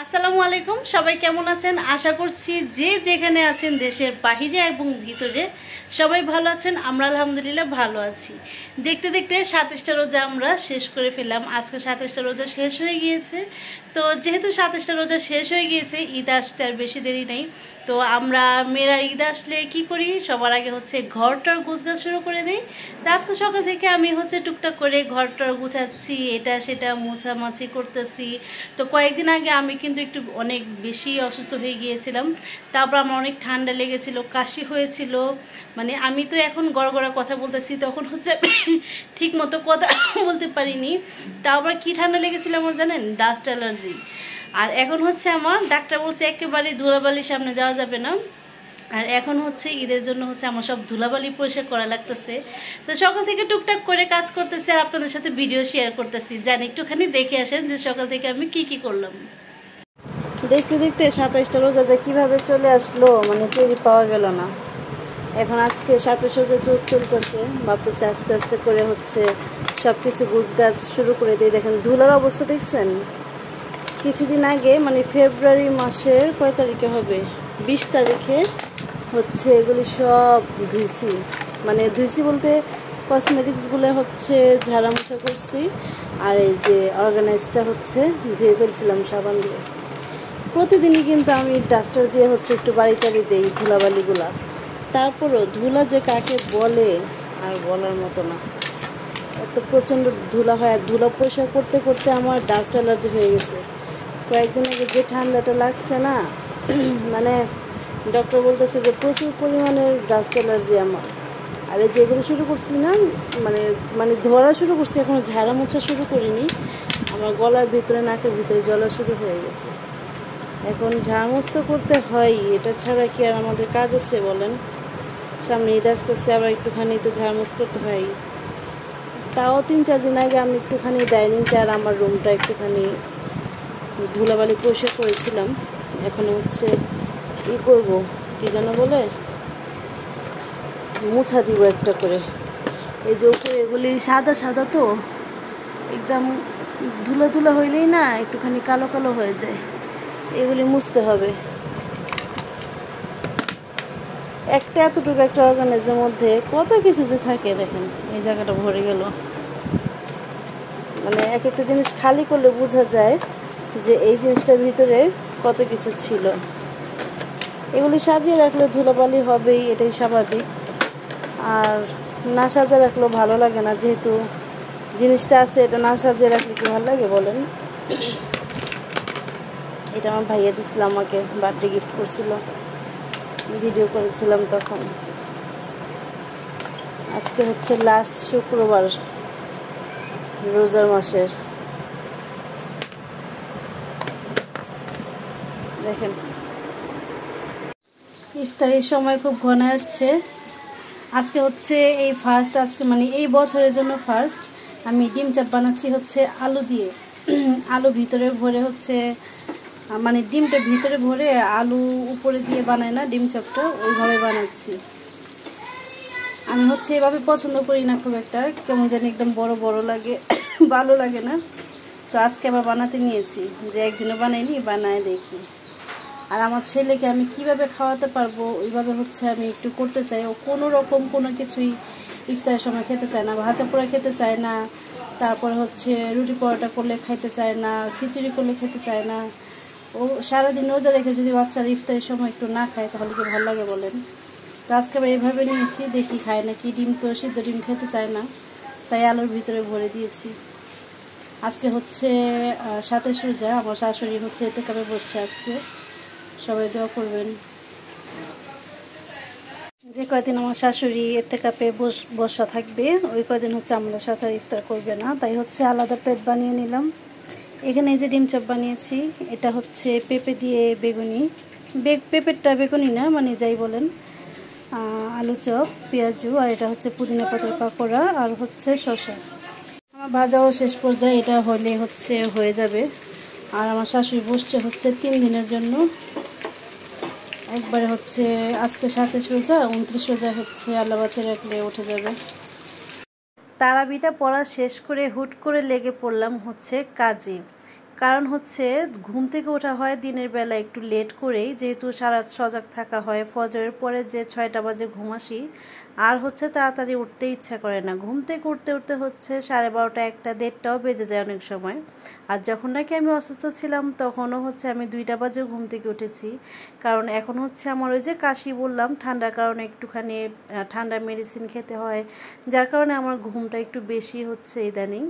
আসসালামু আলাইকুম, সবাই কেমন আছেন? আশা করছি যে যেখানে আছেন দেশের বাহিরে এবং ভিতরে সবাই ভালো আছেন। আমরা আলহামদুলিল্লাহ ভালো আছি। দেখতে দেখতে 27টা রোজা আমরা শেষ করে ফেললাম। আজকে 27টা রোজা শেষ হয়ে গিয়েছে। তো যেহেতু 27টা রোজা শেষ হয়ে গিয়েছে, ঈদ আসতে আর বেশি দেরি নেই। তো আমরা মেয়েরা ঈদ আসলে কি করি, সবার আগে হচ্ছে ঘরটার গুছগাছ শুরু করে দিই। তো আজকে সকাল থেকে আমি হচ্ছে টুকটাক করে ঘরটার গুছাচ্ছি, এটা সেটা মোছামাছি করতেছি। তো কয়েকদিন আগে আমি কিন্তু একটু অনেক বেশি অসুস্থ হয়ে গিয়েছিলাম। তারপর আমার অনেক ঠান্ডা লেগেছিল, কাশি হয়েছিল। মানে আমি তো এখন গড়গড়া কথা বলতেছি, তখন হচ্ছে ঠিক মতো কথা বলতে পারিনি। তারপর কি ঠান্ডা লেগেছিল আমার জানেন? Dust allergy. আর এখন হচ্ছে আমার ডাক্তার বলছে একেবারে ধুলাবালির সামনে যাওয়া যাবে না। আর এখন হচ্ছে ঈদের জন্য হচ্ছে আমার সব ধুলাবালি পরিষ্কার করা লাগতেছে। তো সকাল থেকে টুকটাক করে কাজ করতেছি আর আপনাদের সাথে ভিডিও শেয়ার করতেছি। জানি একটুখানি দেখে আসেন যে সকাল থেকে আমি কি করলাম। দেখতে দেখতে 27টা রোজা যে কীভাবে চলে আসলো, মানে টেরি পাওয়া গেল না। এখন আজকে 27 রোজা চলতেছে, ভাবতেছে আস্তে আস্তে করে হচ্ছে সব কিছু গুছগাছ শুরু করে দিয়ে। দেখেন ধুলার অবস্থা দেখছেন? কিছুদিন আগে মানে ফেব্রুয়ারি মাসের কয় তারিখে হবে, 20 তারিখে হচ্ছে এগুলি সব ধুইছি। মানে ধুইছি বলতে কসমেটিক্সগুলো হচ্ছে ঝাড়া মোছা করছি, আর এই যে অর্গানাইজটা হচ্ছে ধুয়ে ফেলছিলাম সাবান দিয়ে। প্রতিদিনই কিন্তু আমি ডাস্টার দিয়ে হচ্ছে একটু বাড়ি টাড়ি দিই ধুলাবালিগুলা। তারপরও ধুলা যে কাকে বলে আর বলার মতো না, এত প্রচণ্ড ধুলা হয়। আর ধুলা পরিষ্কার করতে করতে আমার ডাস্ট অ্যালার্জি হয়ে গেছে। কয়েকদিন আগে যে ঠান্ডাটা লাগছে না, মানে ডক্টর বলতেছে যে প্রচুর পরিমাণের ডাস্ট অ্যালার্জি আমার। আর এই যেগুলো শুরু করছি না, মানে মানে ধরা শুরু করছি, এখনও ঝাড়া মোছা শুরু করিনি। আমার গলার ভিতরে নাকের ভিতরে জ্বলা শুরু হয়ে গেছে। এখন ঝাড়া মুছতে করতে হয়, এটা ছাড়া কি আর আমাদের কাজ আছে বলেন? সামনে ঈদ আসতেছে, আবার একটুখানি তো ঝাড়া মুছ করতে হয়। তাও 3-4 দিন আগে আমি একটুখানি ডাইনিংটা আর আমার রুমটা একটুখানি ধুলাবালি পরিষ্কার করেছিলাম। এখন হচ্ছে ই করব, কি যেন বলে, মোছা দিব একটা করে। এই যে উপরে এগুলি সাদা সাদা, তো একদম ধুলা ধুলা হইলেই না একটুখানি কালো কালো হয়ে যায়, এগুলি মুছতে হবে। একটা এতটুকু একটা অর্গানাইজের মধ্যে কত কিছু যে থাকে দেখেন। এই জায়গাটা ভরে গেল। মানে এক একটা জিনিস খালি করলে বোঝা যায় যে এই জিনিসটার ভিতরে কত কিছু ছিল। এগুলি সাজিয়ে রাখলে ধুলাবালি হবেই, এটাই স্বাভাবিক। আর না সাজিয়ে রাখলেও ভালো লাগে না, যেহেতু জিনিসটা আছে, এটা না সাজিয়ে রাখলে কি ভালো লাগে বলেন? এটা আমার ভাইয়া দিচ্ছিল, আমাকে বার্থডে গিফট করছিল, ভিডিও করেছিলাম তখন। আজকে হচ্ছে লাস্ট শুক্রবার রোজার মাসের। দেখেন ইফতারির সময় খুব ঘন আসছে। আজকে হচ্ছে এই ফার্স্ট, আজকে মানে এই বছরের জন্য ফার্স্ট আমি ডিম চাপ বানাচ্ছি হচ্ছে আলু দিয়ে। আলু ভিতরে ভরে হচ্ছে, মানে ডিমটা ভিতরে ভরে আলু উপরে দিয়ে বানায় না ডিম চপটা, ওইভাবে বানাচ্ছি। আমি হচ্ছে এভাবে পছন্দ করি না খুব একটা, কেমন জানি একদম বড় বড় লাগে, ভালো লাগে না। তো আজকে আবার বানাতে নিয়েছি, যে একদিনও বানাইনি, বানায় দেখি। আর আমার ছেলেকে আমি কিভাবে খাওয়াতে পারবো ওইভাবে হচ্ছে আমি একটু করতে চাই। ও কোনো রকম কোনো কিছুই ইফতারের সময় খেতে চায় না, ভাজা পোড়া খেতে চায় না, তারপরে হচ্ছে রুটি পরোটা করলে খাইতে চায় না, খিচুড়ি করলে খেতে চায় না। ও সারাদিন রোজা রেখে যদি বাচ্চারা ইফতারের সময় একটু না খায় তাহলে কি ভালো লাগে বলেন? তো আজকে আমি এইভাবে নিয়েছি, দেখি খায় নাকি। ডিম তো সিদ্ধ ডিম খেতে চায় না, তাই আলুর ভিতরে ভরে দিয়েছি। আজকে হচ্ছে 27 রোজা, আমার শাশুড়ি হচ্ছে এতে কাপে বসছে আজকে, সবাই দোয়া করবেন। যে কয়দিন আমার শাশুড়ি এতে কাপে বসা থাকবে ওই কয়দিন হচ্ছে আমাদের সাথে ইফতার করবে না, তাই হচ্ছে আলাদা প্লেট বানিয়ে নিলাম। এখানে এই যে ডিম চপ বানিয়েছি, এটা হচ্ছে পেঁপে দিয়ে বেগুনি, পেঁপেরটা বেগুনি না, মানে যাই বলেন, আলু চপ, পেঁয়াজু, আর এটা হচ্ছে পুদিনা পাতার পাকোড়া, আর হচ্ছে শসা। আমার ভাজাও শেষ পর্যায়ে, এটা হলে হচ্ছে হয়ে যাবে। আর আমার শাশুড়ি বসছে হচ্ছে 3 দিনের জন্য, একবারে হচ্ছে আজকে 27 রোজা, 29 রোজা হচ্ছে আল্লাহ বাঁচিয়ে রাখলে উঠে যাবে। তারাবিটা পড়া শেষ করে হুট করে লেগে পড়লাম হচ্ছে কাজে। কারণ হচ্ছে ঘুম থেকে ওঠা হয় দিনের বেলা একটু লেট করেই, যেহেতু সারা রাত সজাগ থাকা হয়। ফজরের পরে যে 6টা বাজে ঘুম আসি, আর হচ্ছে তাড়াতাড়ি উঠতে ইচ্ছা করে না। ঘুম থেকে উঠতে উঠতে হচ্ছে 12:30, 1টা, 1:30টাও বেজে যায় অনেক সময়। আর যখন নাকি আমি অসুস্থ ছিলাম তখনও হচ্ছে আমি 2টা বাজে ঘুম থেকে উঠেছি। কারণ এখন হচ্ছে আমার ওই যে কাশি বললাম, ঠান্ডার কারণে একটুখানি ঠান্ডা মেডিসিন খেতে হয়, যার কারণে আমার ঘুমটা একটু বেশি হচ্ছে ইদানিং।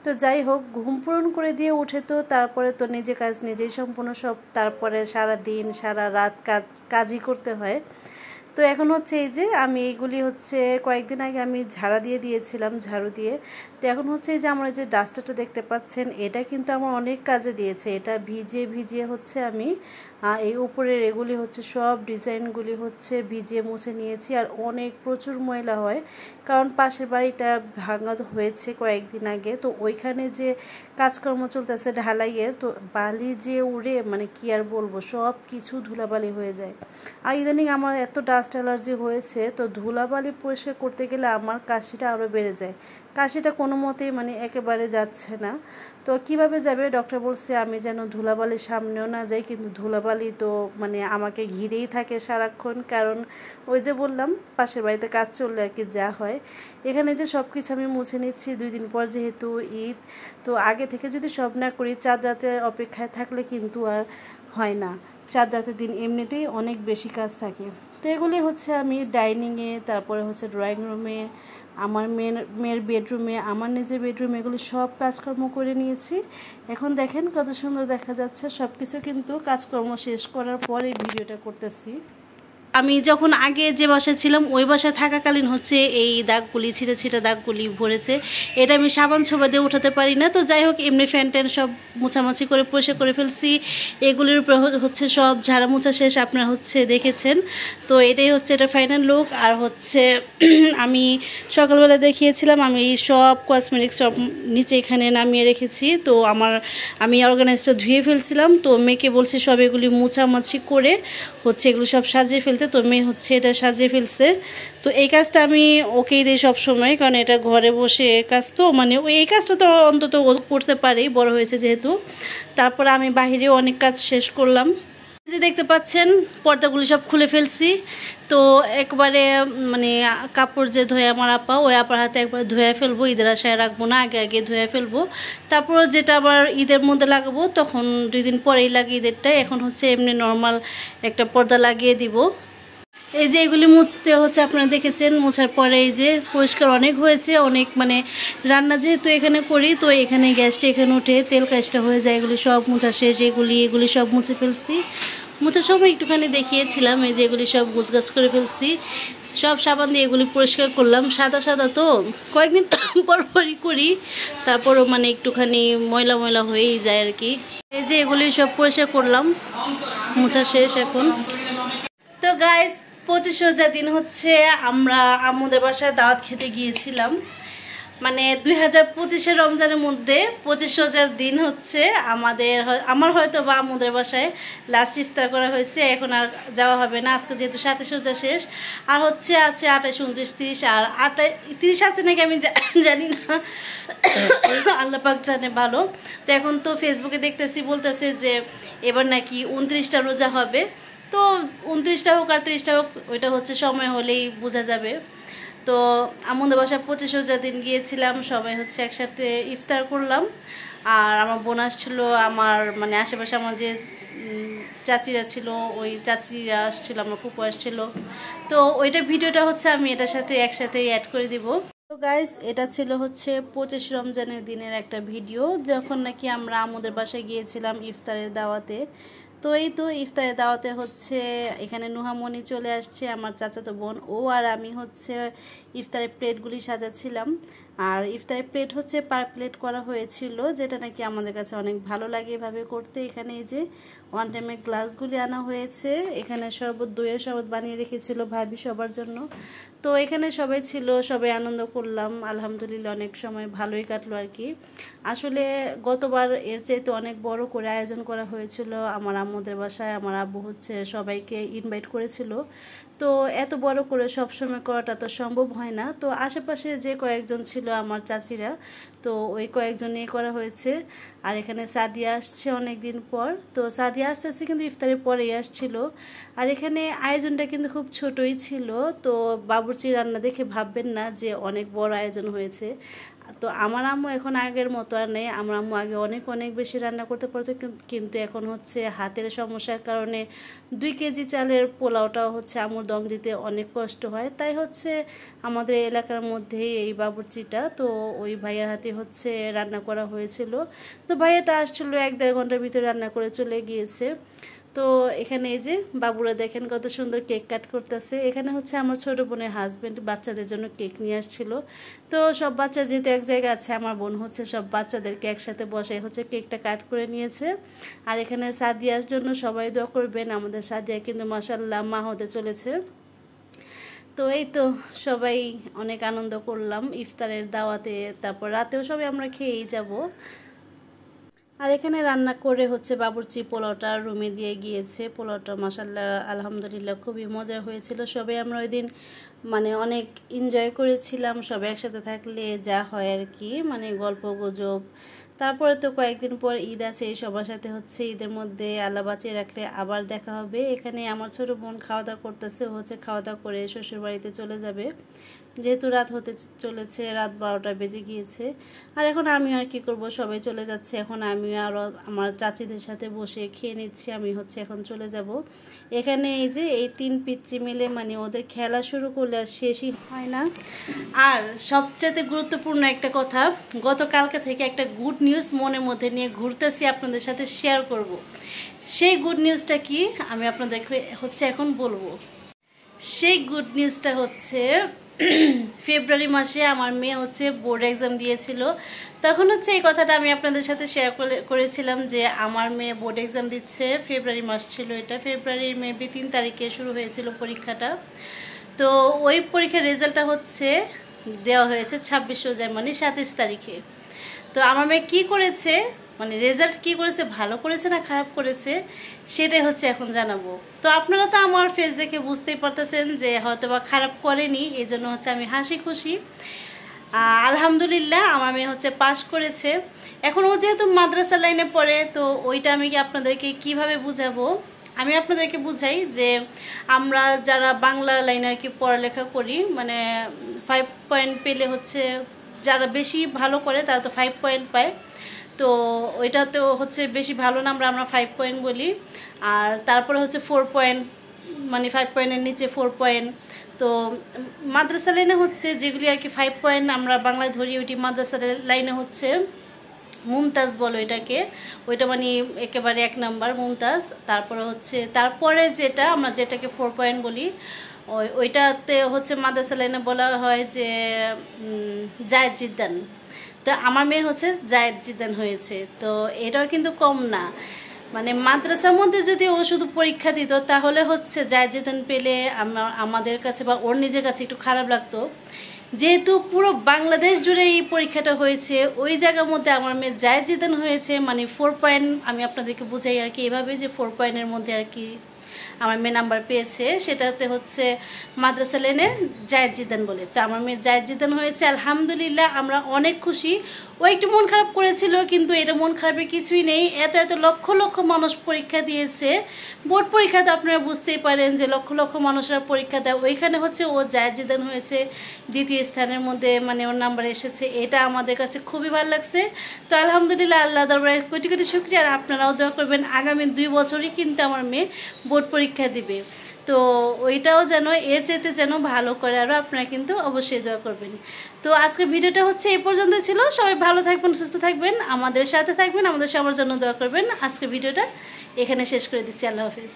তো যাই হোক, ঘুম পূরণ করে দিয়ে উঠে তো তারপরে তো নিজে কাজ নিজেই সম্পূর্ণ সব, তারপরে সারা দিন সারা রাত কাজই করতে হয়। তো এখন হচ্ছে এই যে আমি এইগুলি হচ্ছে কয়েকদিন আগে আমি ঝাড়া দিয়ে দিয়েছিলাম, ঝাড়ু দিয়ে। তো এখন হচ্ছে এই যে আমার যে ডাস্টারটা দেখতে পাচ্ছেন, এটা কিন্তু আমার অনেক কাজে দিয়েছে। এটা ভিজিয়ে ভিজিয়ে হচ্ছে আমি এই উপরের এগুলি হচ্ছে সব ডিজাইনগুলি হচ্ছে ভিজিয়ে মুছে নিয়েছি। আর অনেক প্রচুর ময়লা হয়, কারণ পাশের বাড়িটা ভাঙা হয়েছে কয়েকদিন আগে। তো ওইখানে যে কাজকর্ম চলতেছে ঢালাইয়ের, তো বালি যে উড়ে মানে কি আর বলবো, সব কিছু ধুলাবালি হয়ে যায়। আর ইদানিং আমার এত ডাস্ট অ্যালার্জি হয়েছে, তো ধুলাবালি পরিষ্কার করতে গেলে আমার কাশিটা আরও বেড়ে যায়। কাশিটা কোনো মতেই মানে একেবারে যাচ্ছে না। তো কিভাবে যাবে, ডক্টর বলছে আমি যেন ধুলাবালির সামনেও না যাই, কিন্তু ধুলাবালি তো মানে আমাকে ঘিরেই থাকে সারাক্ষণ। কারণ ওই যে বললাম পাশের বাড়িতে কাজ চললে আর কি যা হয়। এখানে যে সব কিছু আমি মুছে নিচ্ছি 2 দিন পর, যেহেতু ঈদ। তো আগে থেকে যদি সব না করি, চাঁদ রাতের অপেক্ষায় থাকলে কিন্তু আর হয় না। চাঁদ রাতের দিন এমনিতেই অনেক বেশি কাজ থাকে। তো এগুলি হচ্ছে আমি ডাইনিংয়ে, তারপরে হচ্ছে ড্রয়িং রুমে, আমার মেয়ের বেডরুমে, আমার নিজের বেডরুমে, এগুলি সব কাজকর্ম করে নিয়েছি। এখন দেখেন কত সুন্দর দেখা যাচ্ছে। সব কিছু কিন্তু কাজকর্ম শেষ করার পরে ভিডিওটা করতেছি। আমি যখন আগে যে বাসায় ছিলাম ওই বাসায় থাকাকালীন হচ্ছে এই দাগগুলি, ছিটে ছিটে দাগগুলি ভরেছে। এটা আমি সাবান ছোবা দিয়ে উঠাতে পারি না। তো যাই হোক, এমনি ফ্যান ট্যান সব মোছামাছি করে পরিষ্কার করে ফেলছি। এগুলির উপরে হচ্ছে সব ঝাড়া মোছা শেষ, আপনারা হচ্ছে দেখেছেন। তো এটাই হচ্ছে এটা ফাইনাল লুক। আর হচ্ছে আমি সকালবেলা দেখিয়েছিলাম আমি সব কসমেটিক্স সব নিচে এখানে নামিয়ে রেখেছি। তো আমি অর্গানাইজটা ধুয়ে ফেলছিলাম। তো মেয়েকে বলছি সব এগুলি মোছামাছি করে হচ্ছে এগুলো সব সাজিয়ে ফেলতে। তো মেয়ে হচ্ছে এটা সাজিয়ে ফেলছে। তো এই কাজটা আমি ওকেই দিই সবসময়, কারণ এটা ঘরে বসে কাজ, তো মানে এই কাজটা তো অন্তত ও করতে পারে, বড় হয়েছে যেহেতু। তারপর আমি বাহিরেও অনেক কাজ শেষ করলাম। যে দেখতে পাচ্ছেন পর্দাগুলি সব খুলে ফেলছি। তো একবারে মানে কাপড় যে ধোয়া আমার আপা, ওই আপার হাতে একবার ধুয়ে ফেলবো, ঈদের আশায় রাখবো না, আগে আগে ধুয়ে ফেলবো। তারপর যেটা আবার ঈদের মধ্যে লাগাবো তখন 2 দিন পরেই লাগে ঈদেরটা। এখন হচ্ছে এমনি নর্মাল একটা পর্দা লাগিয়ে দিব। এই যে এগুলি মুছতে হচ্ছে আপনারা দেখেছেন, মোছার পরে এই যে পরিষ্কার অনেক হয়েছে, অনেক মানে রান্না যেহেতু এখানে করি, তো এখানে গ্যাসটা এখানে উঠে তেল কাজটা হয়ে যায়। এগুলি সব মোছা শেষ, এগুলি সব মুছে ফেলছি। মোছার সময় একটুখানি দেখিয়েছিলাম, এই যে এগুলি সব গুছগাছ করে ফেলছি। সব সাবান দিয়ে এগুলি পরিষ্কার করলাম। সাদা সাদা তো কয়েকদিন পরপরই করি, তারপরও মানে একটুখানি ময়লা ময়লা হয়েই যায় আর কি। এই যে এগুলি সব পরিষ্কার করলাম, মোছা শেষ এখন। তো গাইস, 25 রোজার দিন হচ্ছে আমরা আম্মুদের বাসায় দাওয়াত খেতে গিয়েছিলাম। মানে 2025-এর রমজানের মধ্যে 25 রোজার দিন হচ্ছে আমার হয়তো বা আম্মুদের বাসায় লাস্ট ইফতার করা হয়েছে। এখন আর যাওয়া হবে না, আজকে যেহেতু 27 রোজা শেষ। আর হচ্ছে আছে 28, 29, 30, আর 30 আছে নাকি আমি জানি না, আল্লাহ পাক জানে ভালো। তো এখন তো ফেসবুকে দেখতেছি, বলতেছে যে এবার নাকি 29টা রোজা হবে। তো 29টা হোক আর 30টা হোক, ওইটা হচ্ছে সময় হলেই বোঝা যাবে। তো আমাদের বাসায় 25 রোজার দিন গিয়েছিলাম, সবাই হচ্ছে একসাথে ইফতার করলাম। আর আমার বোন আসছিলো, আমার মানে আশেপাশে আমার যে চাচিরা ছিল, ওই চাচিরা আসছিলো, আমার ফুপু আসছিলো। তো ওইটা ভিডিওটা হচ্ছে আমি এটার সাথে একসাথেই অ্যাড করে দিব। তো গাইস, এটা ছিল হচ্ছে 25 রমজানের দিনের একটা ভিডিও, যখন নাকি আমরা আমাদের বাসায় গিয়েছিলাম ইফতারের দাওয়াতে। তো এই তো ইফতারের দাওয়াতে হচ্ছে এখানে নুহামণি চলে আসছে, আমার চাচাতো বোন, ও আর আমি হচ্ছে ইফতারের প্লেটগুলি সাজাচ্ছিলাম। আর ইফতারের প্লেট হচ্ছে পার প্লেট করা হয়েছিল, যেটা নাকি আমাদের কাছে অনেক ভালো লাগে এভাবে করতে। এখানে এই যে ওয়ান টাইমের গ্লাসগুলি আনা হয়েছে, এখানে শরবত, দইয়ের শরবত বানিয়ে রেখেছিল ভাবি সবার জন্য। তো এখানে সবাই ছিল, সবাই আনন্দ করলাম, আলহামদুলিল্লাহ অনেক সময় ভালোই কাটলো আর কি। আসলে গতবার এর চাইতে অনেক বড় করে আয়োজন করা হয়েছিল আমার আম্মুদের বাসায় আমার আব্বু হচ্ছে সবাইকে ইনভাইট করেছিল। তো এত বড় করে সবসময় করাটা তো সম্ভব হয় না, তো আশেপাশে যে কয়েকজন ছিল আমার চাচিরা, তো ওই কয়েকজন নিয়ে করা হয়েছে। আর এখানে সাদিয়া আসছে অনেক দিন পর, তো সাদিয়া আস্তে আস্তে কিন্তু ইফতারের পরেই আসছিল। আর এখানে আয়োজনটা কিন্তু খুব ছোটই ছিল, তো বাবুর্চি রান্না দেখে ভাববেন না যে অনেক বড় আয়োজন হয়েছে। তো আমার আম্মু এখন আগের মতো আর নেই, আমার আম্মু আগে অনেক অনেক বেশি রান্না করতে পারতো, কিন্তু এখন হচ্ছে হাতের সমস্যার কারণে 2 কেজি চালের পোলাওটাও হচ্ছে আম্মুর দম দিতে অনেক কষ্ট হয়। তাই হচ্ছে আমাদের এলাকার মধ্যেই এই বাবুর্চিটা, তো ওই ভাইয়ার হাতে হচ্ছে রান্না করা হয়েছিল। তো ভাইয়াটা আসছিল 1-1.5 ঘন্টার ভিতরে রান্না করে চলে গিয়েছে। তো এখানে এই যে বাবুরা দেখেন কত সুন্দর কেক কাট করতেছে। এখানে হচ্ছে আমার ছোট বোনের হাজবেন্ড বাচ্চাদের জন্য কেক নিয়ে আসছিল। তো সব বাচ্চা যেহেতু এক জায়গায় আছে, আমার বোন হচ্ছে সব বাচ্চাদেরকে একসাথে বসে হচ্ছে কেকটা কাট করে নিয়েছে। আর এখানে সাদিয়ার জন্য সবাই দোয়া করবেন, আমাদের সাদিয়া কিন্তু মাশাআল্লাহ মা হতে চলেছে। তো এই তো সবাই অনেক আনন্দ করলাম ইফতারের দাওয়াতে, তারপর রাতেও সবাই আমরা খেয়েই যাব। আর এখানে রান্না করে হচ্ছে বাবুর্চি পোলাওটা রুমে দিয়ে গিয়েছে। পোলাওটা মাশাআল্লাহ আলহামদুলিল্লাহ খুবই মজা হয়েছিল। সবাই আমরা ওই দিন মানে অনেক এনজয় করেছিলাম, সবাই একসাথে থাকলে যা হয় আর কি, মানে গল্প গুজব। তারপরে তো কয়েকদিন পর ঈদ আছে, সবার সাথে হচ্ছে ঈদের মধ্যে আল্লাহ বাঁচিয়ে রাখলে আবার দেখা হবে। এখানে আমার ছোটো বোন খাওয়া দাওয়া করতেছে, হচ্ছে খাওয়া দাওয়া করে শ্বশুরবাড়িতে চলে যাবে, যেহেতু রাত হতে চলেছে, রাত 12টা বেজে গিয়েছে। আর এখন আমি আর কি করব, সবাই চলে যাচ্ছে, এখন আমি আরও আমার চাচিদের সাথে বসে খেয়ে নিচ্ছি। আমি হচ্ছে এখন চলে যাব। এখানে এই যে এই 3 পিচ্চি মিলে মানে ওদের খেলা শুরু করলে আর শেষই হয় না। আর সবচেয়ে গুরুত্বপূর্ণ একটা কথা, গতকালকে থেকে একটা গুড নিউজ মনের মধ্যে নিয়ে ঘুরতেছি, আপনাদের সাথে শেয়ার করব। সেই গুড নিউজটা কি আমি আপনাদেরকে হচ্ছে এখন বলবো। সেই গুড নিউজটা হচ্ছে ফেব্রুয়ারি মাসে আমার মেয়ে হচ্ছে বোর্ড এক্সাম দিয়েছিল। তখন হচ্ছে এই কথাটা আমি আপনাদের সাথে শেয়ার করেছিলাম যে আমার মেয়ে বোর্ড এক্সাম দিচ্ছে। ফেব্রুয়ারি মাস ছিল এটা, ফেব্রুয়ারির মেবি 3 তারিখে শুরু হয়েছিল পরীক্ষাটা। তো ওই পরীক্ষার রেজাল্টটা হচ্ছে দেওয়া হয়েছে 26 রোজায় মানে 27 তারিখে। তো আমার মেয়ে কী করেছে, মানে রেজাল্ট কী করেছে, ভালো করেছে না খারাপ করেছে, সেটাই হচ্ছে এখন জানাবো। তো আপনারা তো আমার ফেস দেখে বুঝতেই পারতেছেন যে হয়তো বা খারাপ করেনি, এই জন্য হচ্ছে আমি হাসি খুশি। আলহামদুলিল্লাহ আমার মেয়ে হচ্ছে পাশ করেছে। এখন ও যেহেতু মাদ্রাসা লাইনে পড়ে, তো ওইটা আমি আপনাদেরকে কিভাবে বুঝাবো, আমি আপনাদেরকে বুঝাই যে আমরা যারা বাংলা লাইনে আর কি পড়ালেখা করি, মানে 5 পয়েন্ট পেলে হচ্ছে, যারা বেশি ভালো করে তারা তো 5 পয়েন্ট পায়। তো ওইটাতেও হচ্ছে বেশি ভালো নাম্বার আমরা 5 পয়েন্ট বলি। আর তারপরে হচ্ছে 4 পয়েন্ট, মানে 5 পয়েন্টের নিচে 4 পয়েন্ট। তো মাদ্রাসা লাইনে হচ্ছে যেগুলি আর কি 5 পয়েন্ট আমরা বাংলায় ধরি, ওইটি মাদ্রাসা লাইনে হচ্ছে মুমতাজ বলো এটাকে, ওইটা মানে একেবারে 1 নাম্বার মুমতাজ। তারপরে হচ্ছে তারপরে যেটা আমরা যেটাকে 4 পয়েন্ট বলি, ওইটাতে হচ্ছে মাদ্রাসা লাইনে বলা হয় যে জায়েদ জিদ্দান। তো আমার মেয়ে হচ্ছে জায়েদ জিদ্দান হয়েছে। তো এটাও কিন্তু কম না, মানে মাদ্রাসার মধ্যে যদি ও শুধু পরীক্ষা দিত তাহলে হচ্ছে জায়েদ জিদ্দান পেলে আমাদের কাছে বা ওর নিজের কাছে একটু খারাপ লাগতো। যেহেতু পুরো বাংলাদেশ জুড়ে এই পরীক্ষাটা হয়েছে, ওই জায়গার মধ্যে আমার মেয়ে জায়েদ জিদ্দান হয়েছে, মানে 4 পয়েন্ট। আমি আপনাদেরকে বুঝাই আর কি এভাবে যে 4 পয়েন্টের মধ্যে আর কি আমার মেয়ে নাম্বার পেয়েছে, সেটাতে হচ্ছে মাদ্রাসা লাইনে জায়েদ জিদ্দান বলে। তো আমার মেয়ে জায়েদ জিদ্দান হয়েছে, আলহামদুলিল্লাহ আমরা অনেক খুশি। ও একটু মন খারাপ করেছিল, কিন্তু এটা মন খারাপের কিছুই নেই। এত এত লক্ষ লক্ষ মানুষ পরীক্ষা দিয়েছে, বোর্ড পরীক্ষা তো আপনারা বুঝতেই পারেন যে লক্ষ লক্ষ মানুষরা পরীক্ষা দেয়, ওইখানে হচ্ছে ও জায়েদ জিদ্দান হয়েছে, 2য় স্থানের মধ্যে মানে ওর নাম্বার এসেছে। এটা আমাদের কাছে খুবই ভালো লাগছে। তো আলহামদুলিল্লাহ আল্লাহ দরবারে কোটি কোটি শুকরিয়া। আর আপনারাও দোয়া করবেন আগামী 2 বছরই কিন্তু আমার মেয়ে বোর্ড পরীক্ষা দিবে। তো ওইটাও যেন এর চাইতে যেন ভালো করে, আরও আপনারা কিন্তু অবশ্যই দোয়া করবেন। তো আজকে ভিডিওটা হচ্ছে এই পর্যন্ত ছিল। সবাই ভালো থাকবেন, সুস্থ থাকবেন, আমাদের সাথে থাকবেন, আমাদের সবার জন্য দোয়া করবেন। আজকে ভিডিওটা এখানে শেষ করে দিচ্ছি। আল্লাহ হাফিজ।